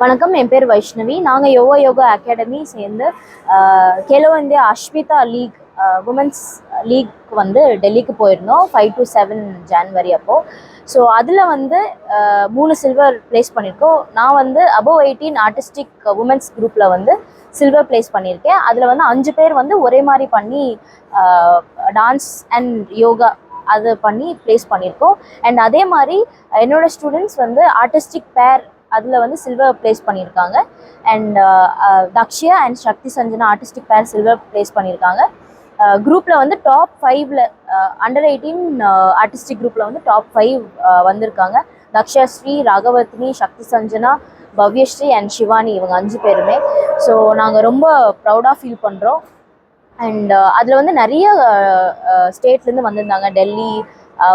வணக்கம், என் பேர் வைஷ்ணவி. நாங்கள் யோகா அகாடமி சேர்ந்து Khelo India Asmita league women's league வந்து டெல்லிக்கு போயிருந்தோம் 5 to 7 ஜான்வரி அப்போது. ஸோ அதில் வந்து 3 சில்வர் ப்ளேஸ் பண்ணியிருக்கோம். நான் வந்து அபோவ் 18 ஆர்டிஸ்டிக் உமன்ஸ் குரூப்பில் வந்து சில்வர் ப்ளேஸ் பண்ணியிருக்கேன். அதில் வந்து 5 பேர் வந்து ஒரே மாதிரி பண்ணி டான்ஸ் அண்ட் யோகா அது பண்ணி ப்ளேஸ் பண்ணியிருக்கோம். அண்ட் அதே மாதிரி என்னோடய ஸ்டூடெண்ட்ஸ் வந்து ஆர்டிஸ்டிக் பேர் அதில் வந்து சில்வர் ப்ளேஸ் பண்ணியிருக்காங்க. And Dakshiya and Shakti Sanjana artistic pair silver place பண்ணியிருக்காங்க. குரூப்பில் வந்து டாப் 5ல் அண்டர் 18 ஆர்டிஸ்டிக் குரூப்பில் வந்து டாப் 5 வந்திருக்காங்க. தக்ஷா ஸ்ரீ, ராகவத்னி, சக்தி சஞ்சனா, பவ்யஸ்ரீ அண்ட் சிவானி, இவங்க 5 பேருமே. ஸோ நாங்கள் ரொம்ப ப்ரௌடாக ஃபீல் பண்ணுறோம். அண்ட் அதில் வந்து நிறைய ஸ்டேட்லேருந்து வந்திருந்தாங்க. டெல்லி,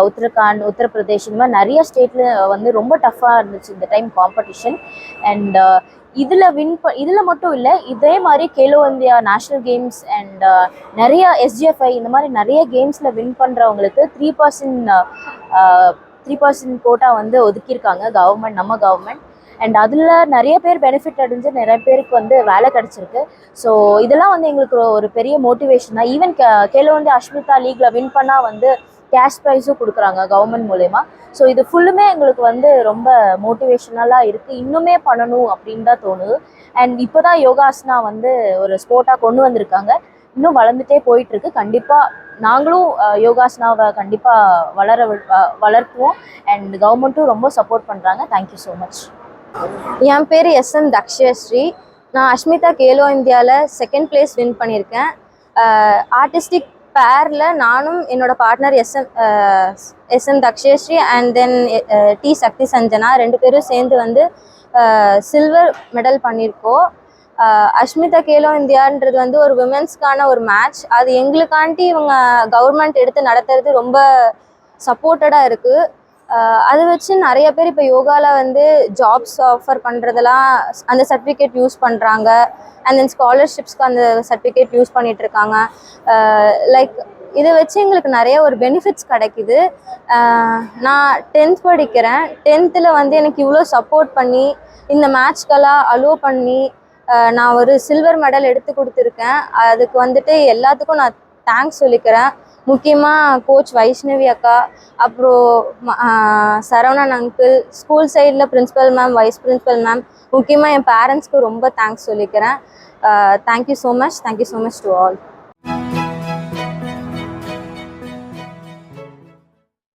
உத்தரகாண்ட், உத்தரப்பிரதேஷ், இந்த மாதிரி நிறைய ஸ்டேட்டில் வந்து ரொம்ப டஃப்பாக இருந்துச்சு இந்த டைம் காம்படிஷன். அண்ட் இதில் மட்டும் இல்லை, இதே மாதிரி Khelo India national games and நிறைய எஸ்ஜிஎஃப்ஐ இந்த மாதிரி நிறைய கேம்ஸில் வின் பண்ணுறவங்களுக்கு 3% கோட்டா வந்து ஒதுக்கியிருக்காங்க கவர்மெண்ட், நம்ம கவர்மெண்ட். அண்ட் அதில் நிறைய பேர் பெனிஃபிட் அடைஞ்சு நிறைய பேருக்கு வந்து வேலை கிடச்சிருக்கு. ஸோ இதெல்லாம் வந்து எங்களுக்கு ஒரு பெரிய மோட்டிவேஷன் தான். ஈவன் கேலோ இந்தியா அஷ்மிதா லீக்ல வின் பண்ணால் வந்து கேஷ் ப்ரைஸும் கொடுக்குறாங்க கவர்மெண்ட் மூலயமா. ஸோ இது ஃபுல்லுமே எங்களுக்கு வந்து ரொம்ப மோட்டிவேஷ்னலாக இருக்குது. இன்னுமே பண்ணணும் அப்படின்னு தான் தோணுது. அண்ட் இப்போ தான் யோகாசனா வந்து ஒரு ஸ்போர்ட்டாக கொண்டு வந்திருக்காங்க. இன்னும் வளர்ந்துட்டே போயிட்டுருக்கு. கண்டிப்பாக நாங்களும் யோகாசனாவை கண்டிப்பாக வளர்த்துவோம். அண்ட் கவர்மெண்ட்டும் ரொம்ப சப்போர்ட் பண்ணுறாங்க. Thank you so much. என் பேர் எஸ்எம் தக்ஷஸ்ரீ. நான் அஷ்மிதா கேலோ இந்தியாவில் 2nd ப்ளேஸ் வின் பண்ணியிருக்கேன். ஆர்டிஸ்டிக் பேரில் நானும் என்னோடய partner SM Dakshasri and then T Shakti Sanjana 2 பேரும் சேர்ந்து வந்து சில்வர் மெடல் பண்ணியிருக்கோம். அஷ்மிதா கேலோ இந்தியான்றது வந்து ஒரு விமென்ஸ்க்கான ஒரு மேட்ச். அது எங்களுக்காண்டி இவங்க கவர்மெண்ட் எடுத்து நடத்துறது ரொம்ப சப்போர்ட்டடாக இருக்குது. அதை வச்சு நிறைய பேர் இப்போ யோகாவில் வந்து ஜாப்ஸ் ஆஃபர் பண்ணுறதெல்லாம் அந்த சர்டிஃபிகேட் யூஸ் பண்ணுறாங்க. அண்ட் தென் ஸ்காலர்ஷிப்ஸ்க்கு அந்த சர்டிஃபிகேட் யூஸ் பண்ணிகிட்ருக்காங்க. லைக் இதை வச்சு எங்களுக்கு நிறைய ஒரு பெனிஃபிட்ஸ் கிடைக்குது. நான் 10th படிக்கிறேன். 10th வந்து எனக்கு இவ்வளோ சப்போர்ட் பண்ணி இந்த மேட்ச்க்கெல்லாம் அலோவ் பண்ணி நான் ஒரு சில்வர் மெடல் எடுத்து கொடுத்துருக்கேன். அதுக்கு வந்துட்டு எல்லாத்துக்கும் நான் தேங்க்ஸ் சொல்லிக்கிறேன். முக்கியமாக கோச் வைஷ்ணவி அக்கா, அப்புறம் சரவணன் அங்கிள், ஸ்கூல் சைடில் principal ma'am, wise principal ma'am, முக்கியமாக என் பேரண்ட்ஸ்க்கு ரொம்ப தேங்க்ஸ் சொல்லிக்கிறேன். Thank you so much to all.